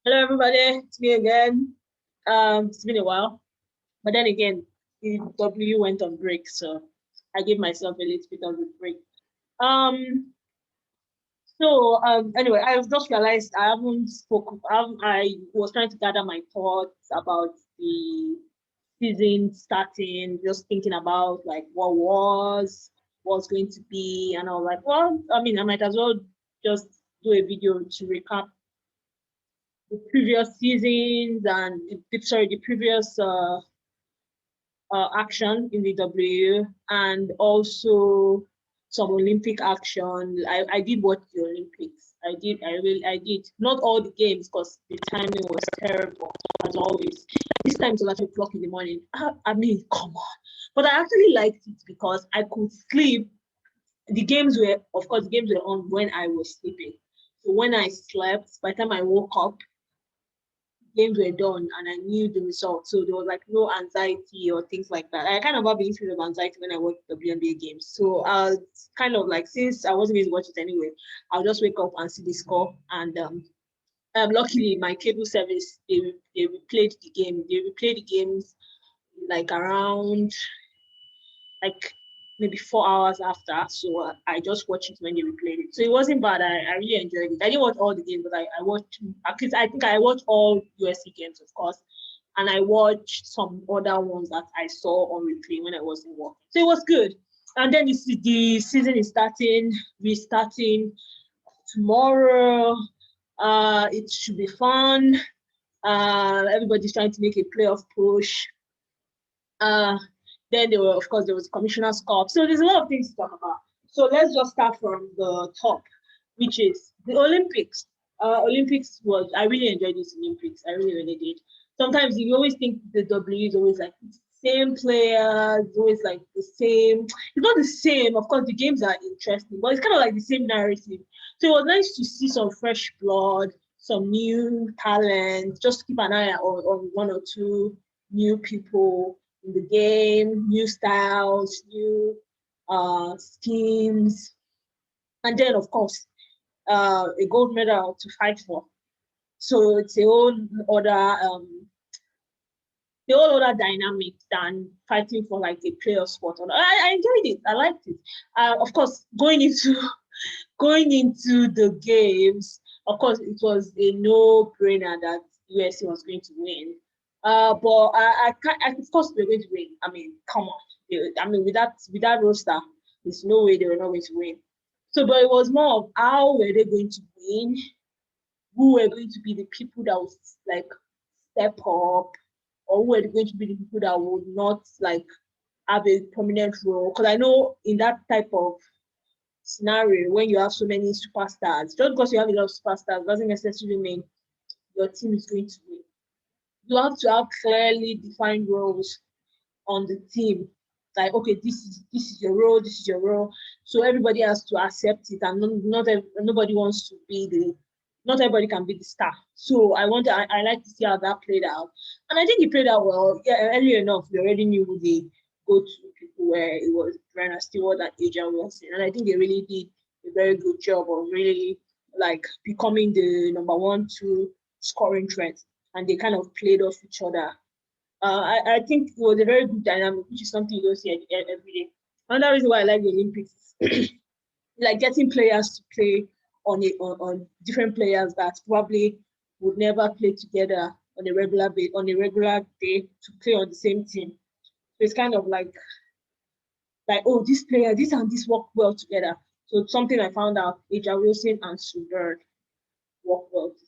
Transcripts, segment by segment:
Hello, everybody. It's me again. It's been a while, but then again, the W went on break, so I gave myself a little bit of a break. Um, anyway, I've just realized I haven't spoken. I was trying to gather my thoughts about the season starting, just thinking about like what's going to be, and I was like, well, I mean, I might as well just do a video to recap the previous seasons and the previous action in the W, and also some Olympic action. I did watch the Olympics. I did. Not all the games because the timing was terrible as always. This time it was at 2 o'clock in the morning. I mean, come on. But I actually liked it because I could sleep. Of course, the games were on when I was sleeping. So when I slept, by the time I woke up, games were done and I knew the result. So there was like no anxiety or things like that. I kind of have a little bit of anxiety when I watch WNBA games. So I was kind of like, since I wasn't going to watch it anyway, I'll just wake up and see the score. And luckily, my cable service, they replayed the game. They replayed the games like around like maybe 4 hours after. So I just watched it when they replayed it. So it wasn't bad. I really enjoyed it. I didn't watch all the games, but I watched, at least I think I watched all USC games, of course. And I watched some other ones that I saw on replay when I was in work. So it was good. And then the season is restarting tomorrow. It should be fun. Everybody's trying to make a playoff push. Uh, then there was Commissioner's Cup. So there's a lot of things to talk about. So let's just start from the top, which is the Olympics. I really enjoyed this Olympics. I really, really did. Sometimes you always think the W is always like the same players, always like the same. It's not the same. Of course, the games are interesting, but it's kind of like the same narrative. So it was nice to see some fresh blood, some new talent, just keep an eye on one or two new people in the game, new styles, new schemes, and then of course a gold medal to fight for. So it's the whole other dynamic than fighting for like a player spot. I enjoyed it. I liked it. Of course, going into the games, of course, it was a no-brainer that USC was going to win. But of course, they're going to win. I mean, come on. I mean, with that roster, there's no way they were not going to win. So, but it was more of how were they going to win? Who were going to be the people that would like step up, or who were going to be the people that would not like have a prominent role? Because I know in that type of scenario, when you have so many superstars, just because you have a lot of superstars doesn't necessarily mean your team is going to win. You have to have clearly defined roles on the team. Like, okay, this is your role, this is your role. So everybody has to accept it, and nobody wants to be the. Not everybody can be the star. So I like to see how that played out, and I think it played out well. Yeah, early enough, we already knew who the go-to people were. It was Brenna Stewart and Wilson, and I think they really did a very good job of really like becoming the number 1, 2 scoring threat, and they kind of played off each other. I think it was a very good dynamic, which is something you don't see every day. Another reason why I like the Olympics is like getting players to play on different players that probably would never play together on a regular day to play on the same team. So it's kind of oh, this and this work well together. So it's something I found out, Wilson and Sue Bird work well together.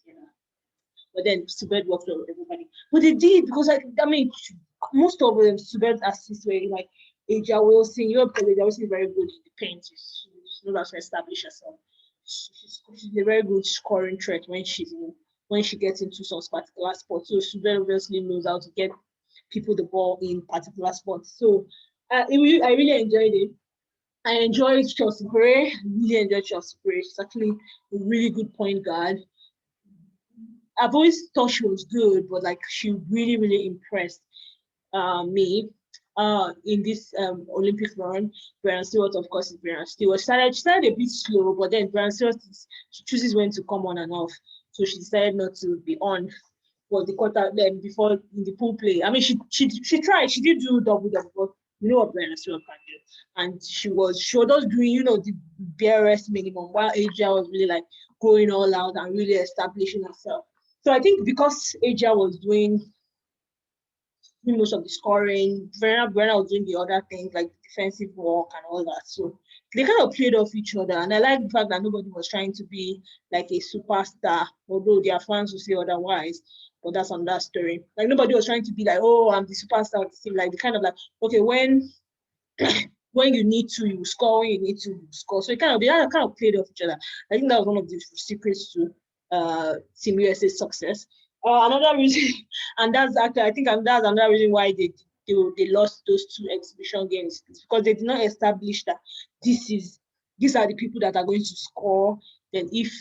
But then Subed worked with everybody. But they did because I mean most of them Subed's assists were like Aja Wilson, because Aja Wilson is very good in the paint. She knows how to establish herself. She's a very good scoring threat when she gets into some particular sport. So Subed obviously knows how to get people the ball in particular spots. So I really enjoyed it. I enjoyed Chelsea Gray. I really enjoyed Chelsea Gray. She's actually a really good point guard. I've always thought she was good, but like she really, really impressed me in this Olympic run. Brian Stewart, of course, is Brian Stewart. She started a bit slow, but then Brian Stewart she chooses when to come on and off. so she decided not to be on for the quarter then before in the pool play. I mean, she tried, she did do double, but you know what Brianna Stewart can do, and she was just doing, you know, the barest minimum, while Asia was really like going all out and really establishing herself. So I think because Asia was doing most of the scoring, Brianna was doing the other things like defensive work and all that. So they kind of played off each other, and I like the fact that nobody was trying to be like a superstar, although their fans will say otherwise. But that's another story. Like nobody was trying to be like, oh, I'm the superstar of the team. Like the kind of like, okay, when you need to, you score. When you need to, you score. So they kind of played off each other. I think that was one of the secrets to Team USA's success. Another reason, and that's actually, I think that's another reason why they lost those 2 exhibition games. It's because they did not establish that these are the people that are going to score. Then if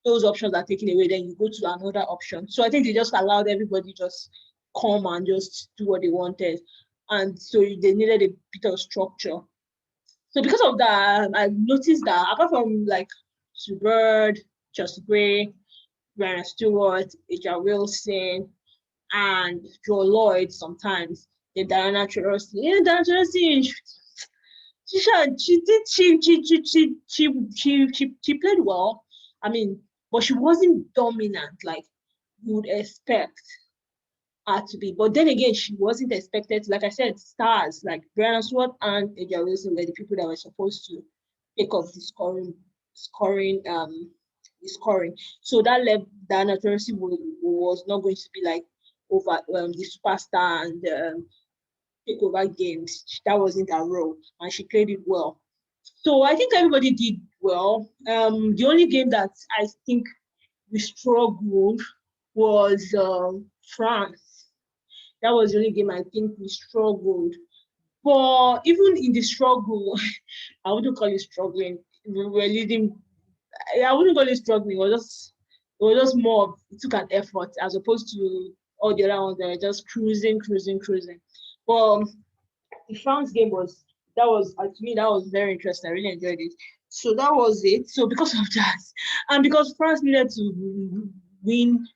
those options are taken away, then you go to another option. So I think they just allowed everybody just come and just do what they wanted. And so they needed a bit of structure. So because of that, I noticed that apart from like Sue Bird, Chelsea Gray, Brianna Stewart, jawilson, and Joe Lloyd sometimes, then Diana Taurasi. Yeah, Diana Taurasi, she played well. I mean, but she wasn't dominant like you would expect her to be. But then again, she wasn't expected. Like I said, stars like Brianna Stewart and jawilson were the people that were supposed to take off the scoring. So that left Diana Taurasi was not going to be like over the superstar and take over games. That wasn't her role, and she played it well. So I think everybody did well. The only game that I think we struggled was France. That was the only game I think we struggled. But even in the struggle, I wouldn't call it struggling. We were leading. I wouldn't call it struggling. It was just more. It took an effort as opposed to all the other ones that were just cruising. But the France game was to me that was very interesting. I really enjoyed it. So that was it. So because of that, and because France needed to win,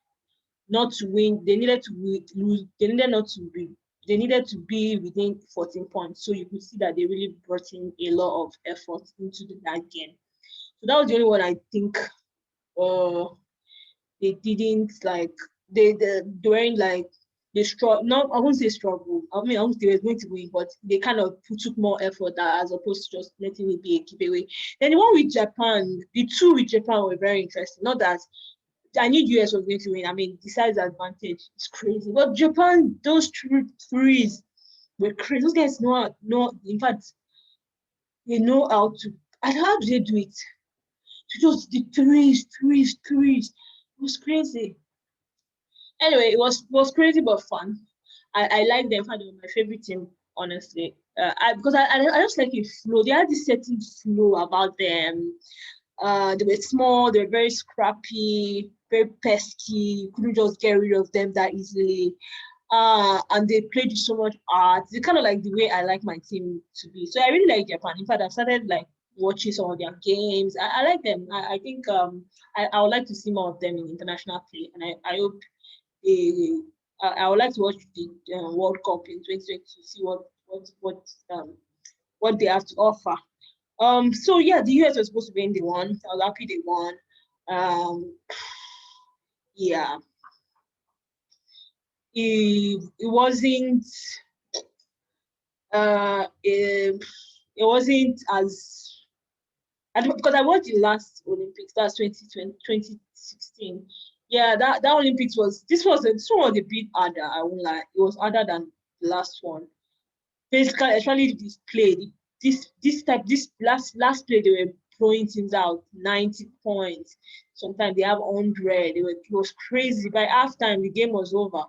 not to win, they needed to lose. They needed not to win. They needed to be within 14 points. So you could see that they really brought in a lot of effort into that game. So that was the only one I think they didn't like. They weren't like they struggle. No, I won't say struggle. I mean, I won't say they were going to win, but they kind of took more effort as opposed to just letting it be a giveaway. Then the one with Japan, the 2 with Japan were very interesting. Not that I knew US was going to win. I mean, the size advantage is crazy. But Japan, those 3s were crazy. Those guys know, in fact, they know how to. And how do they do it? Just the threes. It was crazy. Anyway, it was crazy but fun. I like them. They were my favorite team, honestly. Because I just like a flow. They had this certain flow about them. They were small. They were very scrappy, very pesky. You couldn't just get rid of them that easily. And they played with so much art. It's kind of like the way I like my team to be. So I really like Japan. In fact, I've started like watching some of their games. I like them. I think I would like to see more of them in international play, and I hope I would like to watch the World Cup in 2020 to see what they have to offer. So yeah, the US was supposed to win. They won. I was happy they won. Yeah. It wasn't it wasn't as because I watched the last Olympics, that's 2016. Yeah, that Olympics was this one was a bit harder, I won't lie. It was harder than the last one. Basically, especially this play, this last play, they were throwing teams out 90 points. Sometimes they have 100. It was crazy. By halftime, the game was over.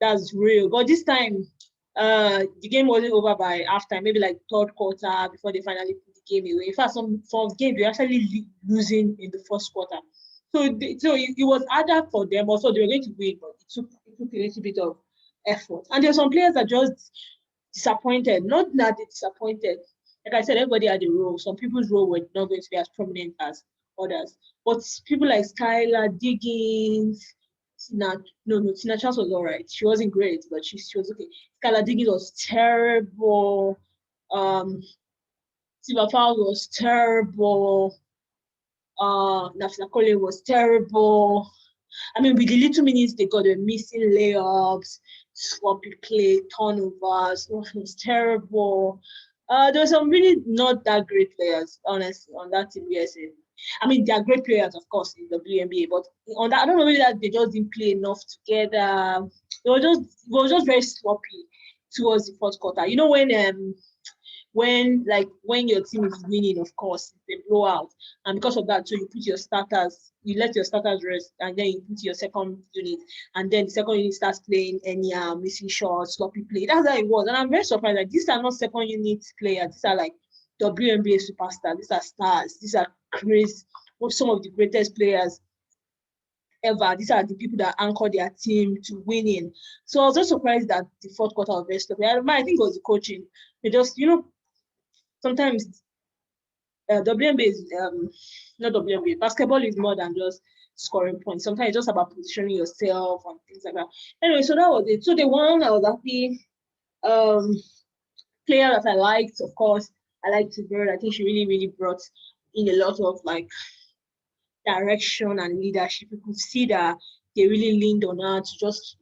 That's real. But this time, the game wasn't over by halftime. Maybe like third quarter before they finally put the game away. In fact, some games they were actually losing in the first quarter. So it was harder for them. Also, they were going to win, but it took a little bit of effort. And there were some players that just disappointed. Not that they disappointed. Like I said, everybody had a role. Some people's role were not going to be as prominent as others. But people like Skylar Diggins, Tina Charles was all right. She wasn't great, but she was okay. Skylar Diggins was terrible. Silva Fowles was terrible. Nafisa Cole was terrible. I mean, with the little minutes they got, the missing layups, sloppy play, turnovers. It was terrible. There were some really not that great players, honestly, on that team. Yes, I mean, they are great players, of course, in the WNBA, but on that, I don't know really that they just didn't play enough together. It was just very sloppy towards the fourth quarter. You know, when your team is winning, of course, they blow out, and because of that, so you put your starters, you let your starters rest, and then you put your second unit, and then the second unit starts playing any missing shots, sloppy play. That's how it was, and I'm very surprised. Like, these are not second unit players; these are like WNBA superstars. These are stars. These are crazy. Some of the greatest players ever. These are the people that anchor their team to winning. So I was just surprised that the fourth quarter was very sloppy. I think it was the coaching. They just, sometimes WNBA is not WNBA. Basketball is more than just scoring points. Sometimes it's just about positioning yourself and things like that. Anyway, so that was it. So the one I was happy. Player that I liked, of course, I liked Bird. I think she really, really brought in a lot of like direction and leadership. You could see that they really leaned on her to just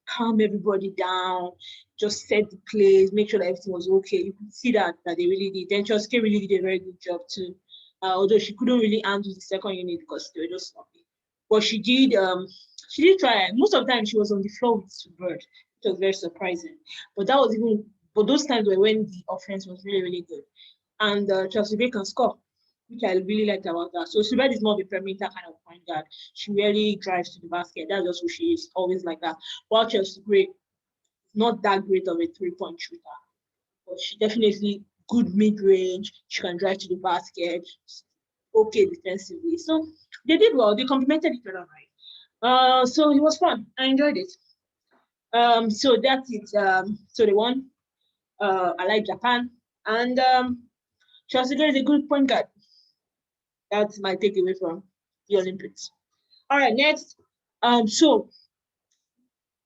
calm everybody down, just set the plays, make sure that everything was okay. You could see that they really did. Then Choske really did a very good job too. Although she couldn't really handle the second unit because they were just sloppy. But she did try. Most of the time she was on the floor with Bird, which was very surprising. But those times were when the offense was really, really good. And Chelsea Bay can score, which I really liked about that. So Subed is more of a perimeter kind of point guard. She really drives to the basket. That's just who she is, always like that. While Chelsea Gray, not that great of a three-point shooter, but she definitely good mid-range. She can drive to the basket. Okay defensively. So they did well. They complemented each other right. So it was fun. I enjoyed it. So that's it. So they won. I like Japan. And Chelsea Gray is a good point guard. That's my takeaway from the Olympics. All right, next. So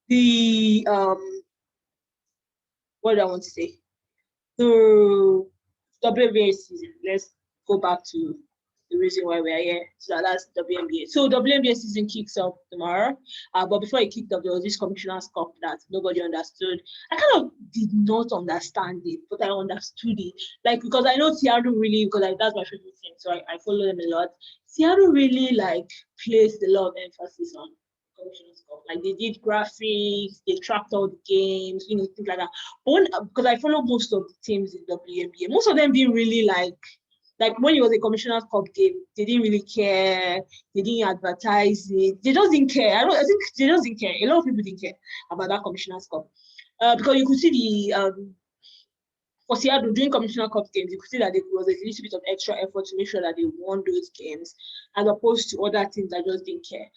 the what do I want to say? The WNBA season. Let's go back to the reason why we're here. So that's WNBA. So WNBA season kicks off tomorrow. But before it kicked off, there was this Commissioner's Cup that nobody understood. I kind of did not understand it, but I understood it. Like, because I know Seattle really, because that's my favorite team, so I follow them a lot. Seattle really like placed a lot of emphasis on Commissioner's Cup. Like, they did graphics, they tracked all the games, things like that. But because I follow most of the teams in WNBA, most of them didn't really like when it was a Commissioner's Cup game, they didn't really care. They didn't advertise it. They just didn't care. I think they just didn't care. A lot of people didn't care about that Commissioner's Cup. Because you could see for Seattle during Commissioner Cup games, you could see that there was a little bit of extra effort to make sure that they won those games, as opposed to other teams that just didn't care.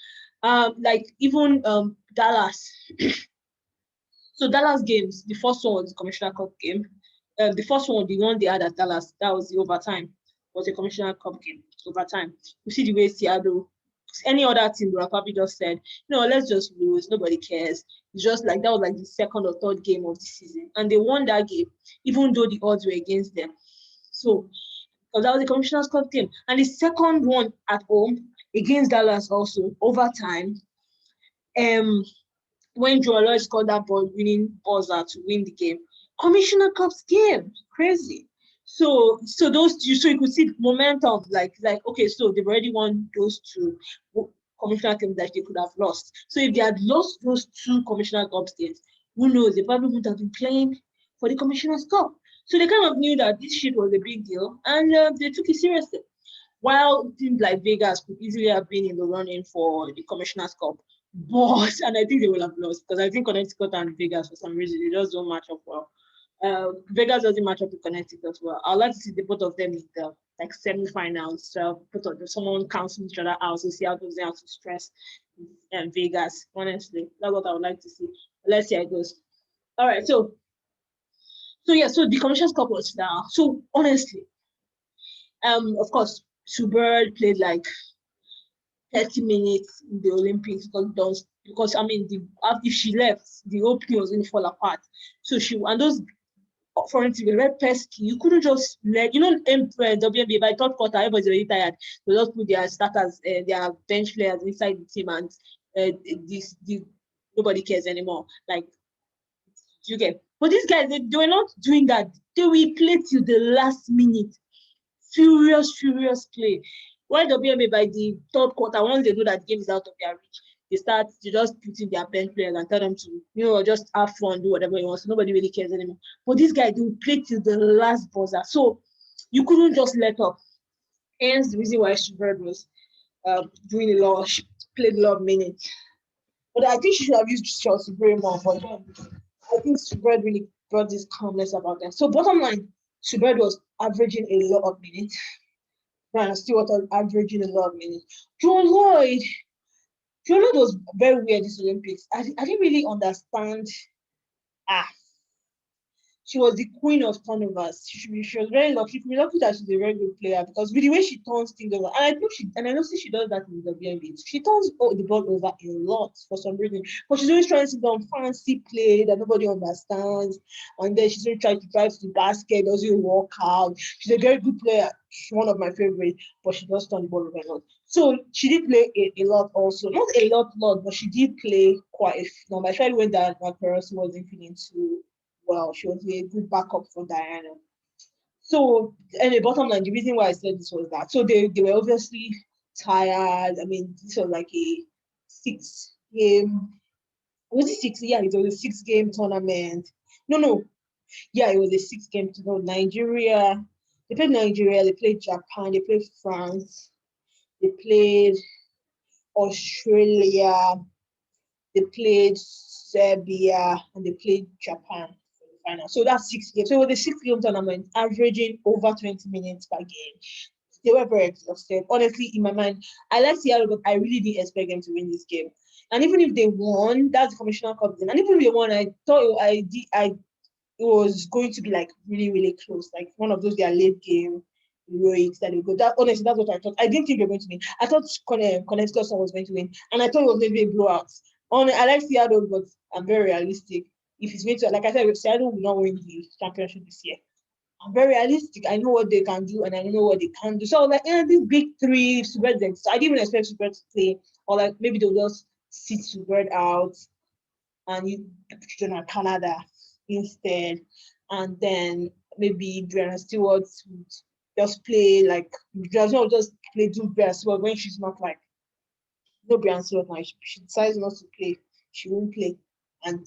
Like even Dallas. So Dallas games, the first one was the Commissioner Cup game. The first one, the one they had at Dallas, that was the overtime. Was a Commissioner Cup game overtime. You see the way Seattle, any other team would have probably just said, let's just lose. Nobody cares. It's just like that was like the second or third game of the season, and they won that game, even though the odds were against them. So, because that was the Commissioner's Cup game, and the second one at home against Dallas also overtime. When Joe Lloyd scored that ball-winning buzzer to win the game, Commissioner Cup's game, crazy. So you could see momentum, like okay, so they've already won those two Commissioner games that they could have lost. So if they had lost those two Commissioner Cup games, who knows? They probably would have been playing for the Commissioner's Cup. So they kind of knew that this shit was a big deal, and they took it seriously. While teams like Vegas could easily have been in the running for the Commissioner's Cup, but and I think they will have lost because I think Connecticut and Vegas for some reason they just don't match up well. Vegas doesn't match up with Connecticut well. I'd like to see the both of them in the semi-finals. So someone cancel each other out to see how does they have to stress Vegas. Honestly, that's what I would like to see. Let's see how it goes. All right, so the Commissioner's Cup was now. So honestly, of course, Subird played like 30 minutes in the Olympics because I mean, after she left, the whole play was going to fall apart. So and those foreign team were very pesky. You couldn't just WNBA by third quarter, everybody's already tired. They just put their starters, their bench players inside the team, and nobody cares anymore. Like, you get. But these guys, they were not doing that. They will play till the last minute. Furious play. While WNBA by the third quarter, once they know that the game is out of their reach, they just put in their bench players and tell them to, just have fun, do whatever you want. So nobody really cares anymore. But this guy, they will play till the last buzzer. So you couldn't just let up. Hence the reason why Shubert was doing a lot, she played a lot of minutes. But I think she should have used Chelsea very more. But I think Shubert really brought this calmness about them. So bottom line, Shubert was averaging a lot of minutes. Brianna Stewart was averaging a lot of minutes. Joe Lloyd was very weird this Olympics. I didn't really understand. She was the queen of turnovers. She was very lucky. She was lucky that she's a very good player because with the way she turns things over, and I know she does that in the WNBA. She turns the ball over a lot for some reason. But she's always trying to do fancy play that nobody understands. And then she's always trying to drive to the basket, doesn't work out. She's a very good player. She's one of my favorites, but she does turn the ball over a lot. So she did play a lot also. Not a lot, but she did play quite a few numbers. Especially when that Macarosi wasn't feeling too well. She was a good backup for Diana. So, and the bottom line, the reason why I said this was that. So they were obviously tired. I mean, this was like a 6-game. Was it 6? Yeah, it was a 6-game tournament. No. Yeah, it was a 6-game tournament. Nigeria. They played Nigeria. They played Japan. They played France. They played Australia. They played Serbia, and they played Japan. So that's 6 games. So it was a 6-game tournament, averaging over 20 minutes per game. They were very exhausted. Honestly, in my mind, I like Seattle, but I really didn't expect them to win this game. And even if they won, that's the Commissioner Cup. And even if they won, I thought it was going to be like really, really close, like one of those their late game heroics that they go. Honestly, that's what I thought. I didn't think they were going to win. I thought Connecticut was going to win, and I thought it was going to be a blowout. I like Seattle, but I'm very realistic. If it's going to, like I said, Seattle will not win the championship this year. I'm very realistic. I know what they can do, and I know what they can do. So I was like, these big three, Subird. So I didn't even expect Subird to play, or like maybe they'll just sit Subird out and you put on Canada instead, and then maybe Brianna Stewart would just play like just play do Brianna Stewart when she's not like Brianna Stewart now. She decides not to play, she won't play, and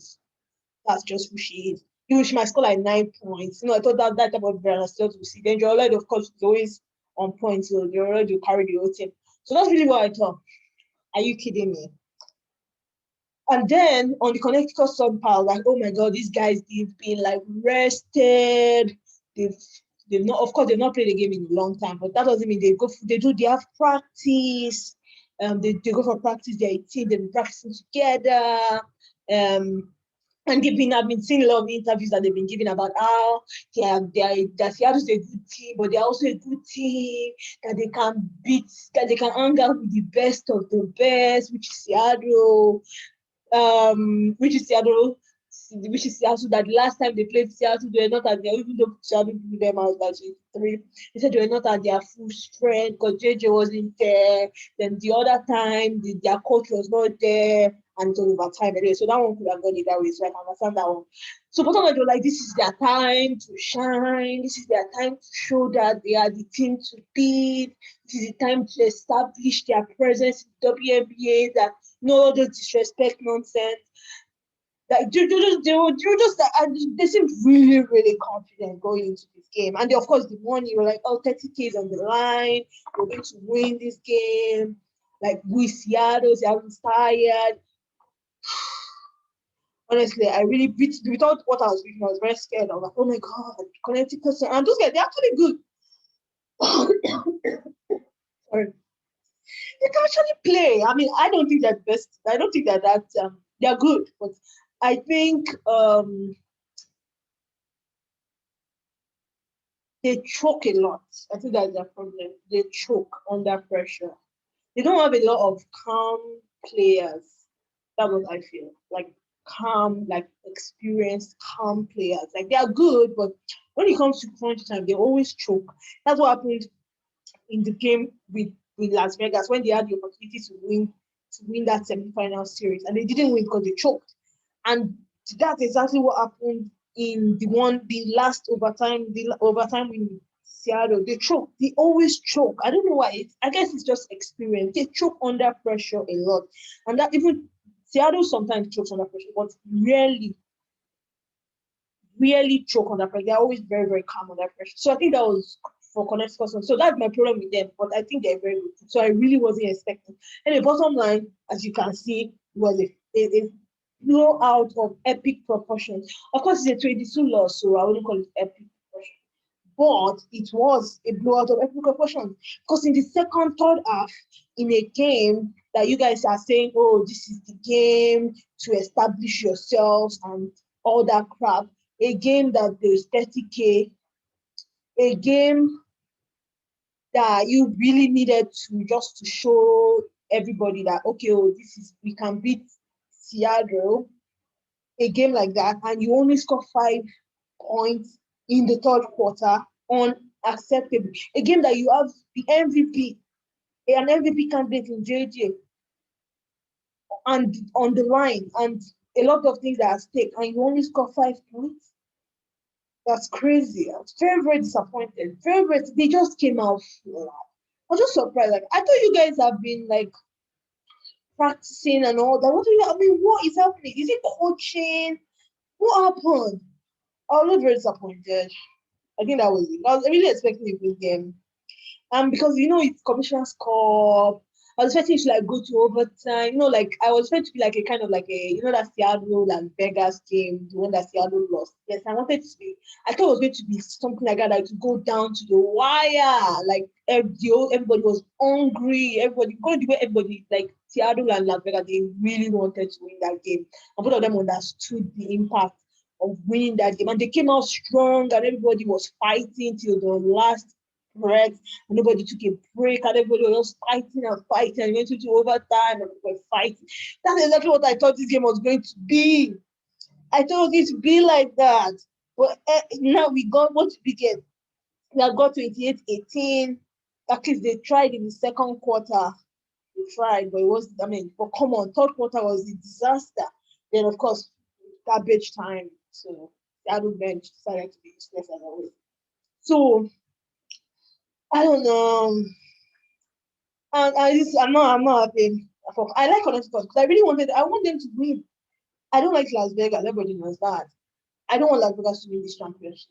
that's just who she is. She might score like 9 points. I thought that type of Brianna Stewart would see. Then Joel, of course, is always on point, so Joel will carry the whole team. So that's really what I thought. Are you kidding me? And then on the Connecticut sub-pile, like, oh my God, these guys, they've been like rested. They've not, of course, they've not played a game in a long time, but that doesn't mean they have practice. They go for practice, they're a team, they've been practicing together. And I've been seeing a lot of interviews that they've been giving about how that Seattle's a good team, but they're also a good team, that they can beat, that they can hang out with the best of the best, which is Seattle. Which is Seattle, that last time they played Seattle, they were not at their, even though Seattle beat them out by 23, they said they were not at their full strength because JJ wasn't there. Then the other time, their coach was not there, and it was overtime anyway. So that one could have gone either way, so I can understand that one. So bottom line, like, this is their time to shine. This is their time to show that they are the team to beat. This is the time to establish their presence in WNBA, that no other disrespect nonsense. Like they seemed really, really confident going into this game. And of course, the one you were like, 30K is on the line. We're going to win this game. Like, with Seattle's tired. Honestly, I really without what I was reading, I was very scared. I was like, oh my God, Connecticut. And those guys, they're actually good. Sorry. They can actually play. I mean, I don't think they're best. I don't think that they're good, but I think they choke a lot. I think that's their problem. They choke under pressure. They don't have a lot of calm players. That's what I feel. Like calm, like experienced, calm players. Like they are good, but when it comes to crunch time, they always choke. That's what happened in the game with Las Vegas when they had the opportunity to win that semi-final series, and they didn't win because they choked. And that's exactly what happened in the overtime win Seattle. They choke. They always choke. I don't know why. I guess it's just experience. They choke under pressure a lot, and that even Seattle sometimes chokes under pressure, but really choke under pressure. They're always very, very calm under pressure. So I think that was for Connecticut. So that's my problem with them. But I think they're very good. So I really wasn't expecting. And the bottom line, as you can see, was a blowout of epic proportions. Of course, it's a 22 loss, so I wouldn't call it epic proportions. But it was a blowout of epic proportions. Because in the third half, in a game that you guys are saying, oh, this is the game to establish yourselves and all that crap, a game that there's 30K, a game that you really needed to just to show everybody that, okay, oh, we can beat Seattle, a game like that, and you only score 5 points in the third quarter, unacceptable. A game that you have the MVP, an MVP candidate in JJ, and on the line, and a lot of things that are at stake, and you only score 5 points. That's crazy. I was very, very disappointed. Very, very. They just came out flat. I was just surprised. Like I thought you guys have been like practicing and all that. What do you? I mean, what is happening? Is it coaching? What happened? I was very disappointed. I think that was it. I was really expecting a good game. Because it's Commissioner's Cup. I was expecting to like go to overtime. Like I was expecting to be like a kind of like a that Seattle and Vegas game, the one that Seattle lost. Yes, I wanted to be. I thought it was going to be something like that, like to go down to the wire. Like everybody was hungry. Everybody going to be everybody like Seattle and Las Vegas. They really wanted to win that game, and both of them understood the impact of winning that game, and they came out strong, and everybody was fighting till the last breath, and nobody took a break, and everybody was fighting and fighting, and went into overtime, and we were fighting. That's exactly what I thought this game was going to be. I thought it would be like that. But now we got what we get. We have got 28-18. At least they tried in the second quarter. They tried, but but come on, third quarter was a disaster. Then, of course, garbage time. So the other bench decided to be useless as always. So I don't know. And I'm not happy. I like Connecticut because I want them to win. I don't like Las Vegas. Everybody knows that. I don't want Las Vegas to win this championship.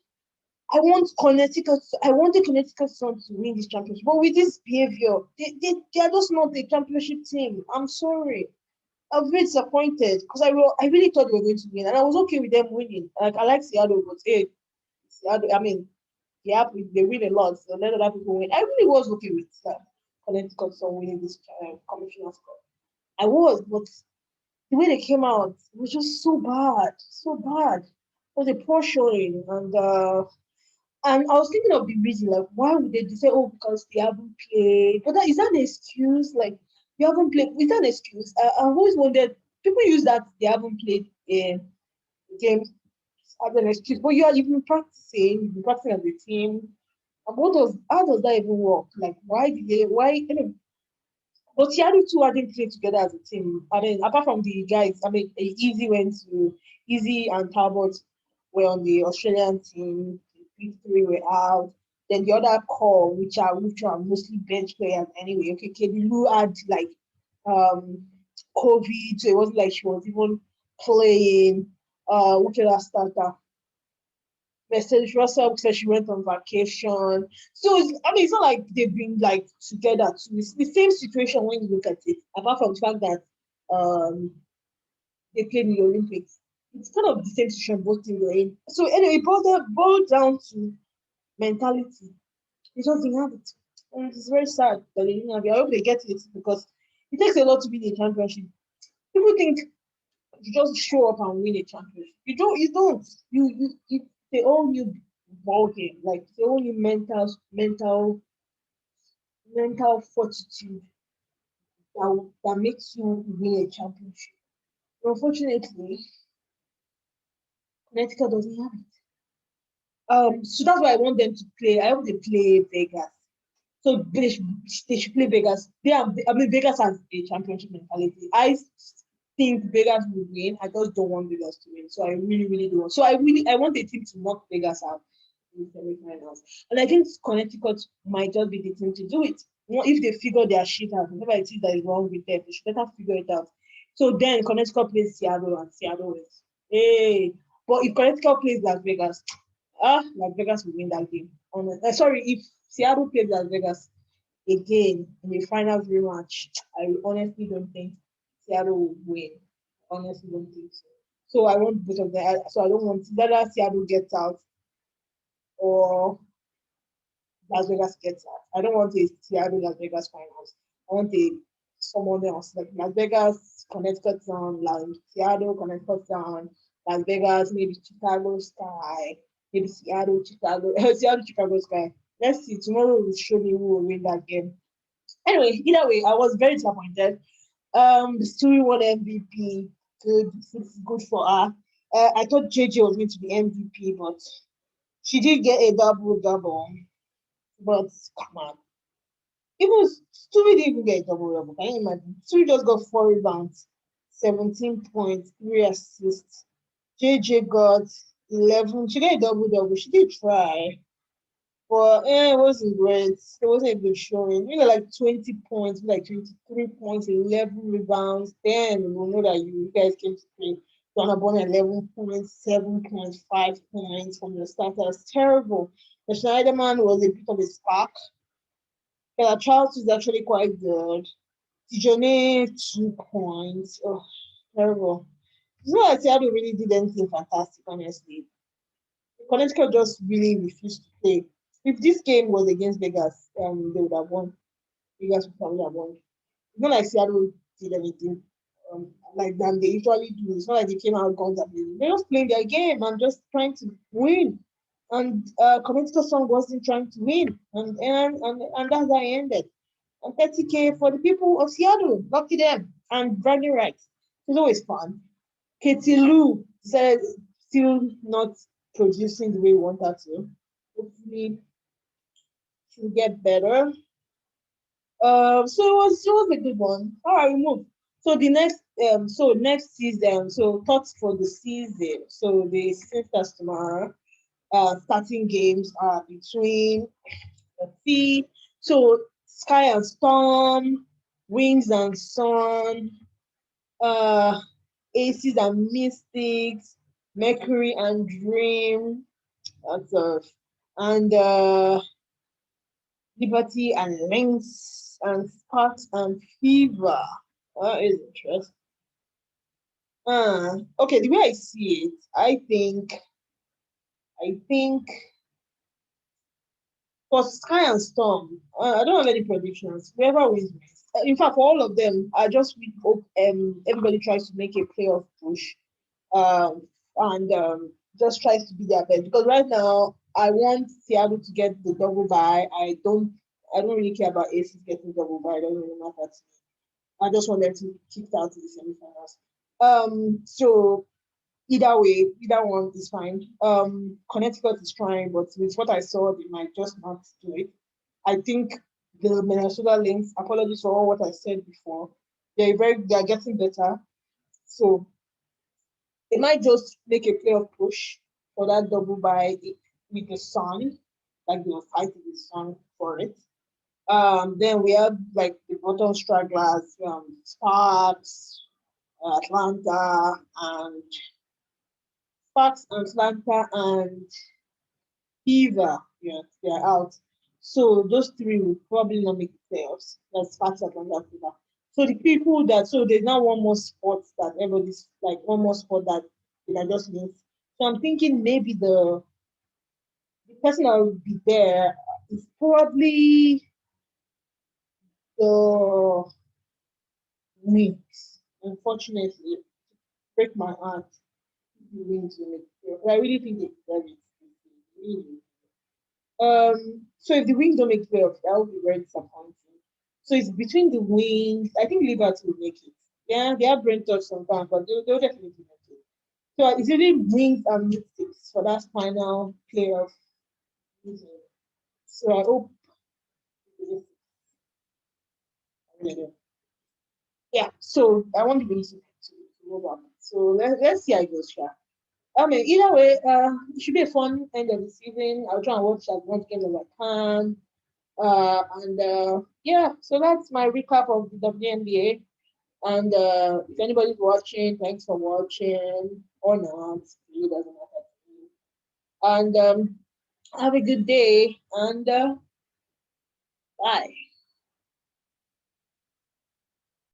I want the Connecticut Sun to win this championship. But with this behavior, they are just not the championship team. I'm sorry. I was very disappointed because I really thought they were going to win, and I was okay with them winning. Like I like Seattle, but hey, Seattle, I mean, yeah, they win a lot, so let other people win. I really was okay with Connecticut Sun winning this Commissioner's Cup. I was, but the way they came out was just so bad, so bad. It was a poor showing, and I was thinking of the reason, like, why would they say, oh, because they haven't played? But is that an excuse? Like, you haven't played. Is that an excuse? I've always wondered. People use that they haven't played a game as an excuse, but you've been practicing as a team. And how does that even work? Like, why? But Seattle too hadn't played together as a team. I mean, apart from the guys, I mean, Easy and Talbot were on the Australian team. The big three were out. Then the other core, which are mostly bench players anyway. Okay, Kedilu had like COVID, so it wasn't like she was even playing. Which other starter? Mercedes Russell said she went on vacation. So it's not like they've been like together too. It's the same situation when you look at it, apart from the fact that they played in the Olympics. It's kind of the same situation both teams were in. So anyway, it boiled down to mentality. They just didn't have it. And it's very sad that they didn't have it. I hope they get it because it takes a lot to win a championship. People think you just show up and win a championship. You don't. It's a whole new ball game. Like the only mental fortitude that makes you win a championship. But unfortunately, Connecticut doesn't have it. So that's why I want them to play. I hope they play Vegas. So they should play Vegas. I mean, Vegas has a championship mentality. I think Vegas will win. I just don't want Vegas to win. So I really, really do want. So I want the team to knock Vegas out in the semifinals. And I think Connecticut might just be the team to do it. If they figure their shit out, whatever it is that is wrong with them, they should better figure it out. So then Connecticut plays Seattle and Seattle wins. Hey, but if Connecticut plays Las Vegas, Las Vegas will win that game. Sorry, if Seattle plays Las Vegas again in the finals rematch, I honestly don't think Seattle will win. Honestly, don't think so. So I want both of them. So I don't want whether Seattle gets out or Las Vegas gets out. I don't want a Seattle Las Vegas finals. I want a someone else like Las Vegas, Connecticut Sun, like Seattle, Connecticut Sun, Las Vegas, maybe Chicago Sky, maybe Seattle, Chicago, Seattle, Chicago Sky. Let's see. Tomorrow will show me who will win that game. Anyway, either way, I was very disappointed. The story won MVP. Good, good for her. I thought JJ was going to be MVP, but she did get a double double. But come on, even Stewie didn't even get a double double. Can you imagine? Stewie just got 4 rebounds, 17 points, 3 assists. JJ got 11. She got a double double. She did try. But it wasn't great. It wasn't a good showing. You got like 20 points, like 23 points, 11 rebounds. Then we'll know that you guys came to play. Bonabon 11 points, 7 points, 5 points from the start. That was terrible. The Schneiderman was a bit of a spark. Ella Charles is actually quite good. Tijone, 2 points. Oh, terrible. It's not like Seattle really did anything fantastic, honestly. Connecticut just really refused to play. If this game was against Vegas, they would have won. Vegas would probably have won. It's not like Seattle did anything like them they usually do. It's not like they came out guns blazing. They're just playing their game and just trying to win. And Connecticut Sun wasn't trying to win, and that's how it ended. And 30K for the people of Seattle, lucky them, and bragging rights. It's always fun. Katie Lou said still not producing the way we want her to. Hopefully she'll get better. So it was a good one. All right, we move. So the next season, so thoughts for the season. So the season starts tomorrow. Starting games are between let's see. So Sky and Storm, Wings and Sun, uh Aces and Mystics, Mercury and Dream, that's and Liberty and Lynx and Sparks and Fever. That is interesting. Okay, the way I see it, I think for Sky and Storm, I don't have any predictions. Whoever wins wins. In fact, for all of them, I just really hope everybody tries to make a playoff push, and just tries to be their best. Because right now, I want Seattle to get the double bye. I don't really care about Aces getting double bye. It doesn't really matter to me. I just want them to kick out to the semifinals. So either way, either one is fine. Connecticut is trying, but with what I saw, they might just not do it. I think the Minnesota Lynx, apologies for all what I said before, they're getting better. So they might just make a playoff push for that double bye with the Sun, like they will fight with the Sun for it. Then we have like the bottom stragglers, Sparks, Atlanta, and Sparks, Atlanta, and Fever. Yeah, they're out. So those three will probably not make the playoffs. That's Sparks, Atlanta, Fever. So there's now one more spot that everybody's like one more spot that they are just missed. So I'm thinking maybe the person that will be there is probably the Knicks. Unfortunately, break my heart. If the Wings will make it. But I really think they deserve it. Really. So if the Wings don't make playoffs, that would be very disappointing. So it's between the Wings. I think Liverpool will make it. Yeah, they have brain touch sometimes, but they'll definitely make it. So it's really Wings and Mystics for that final playoff meeting. So I hope. Yeah, so I want the Wings to move on. So let's see how it goes, yeah. I mean, either way, it should be a fun end of the season. I'll try and watch as much games as I can. And yeah, so that's my recap of the WNBA. And if anybody's watching, thanks for watching or not. It really doesn't matter to me. And have a good day and bye.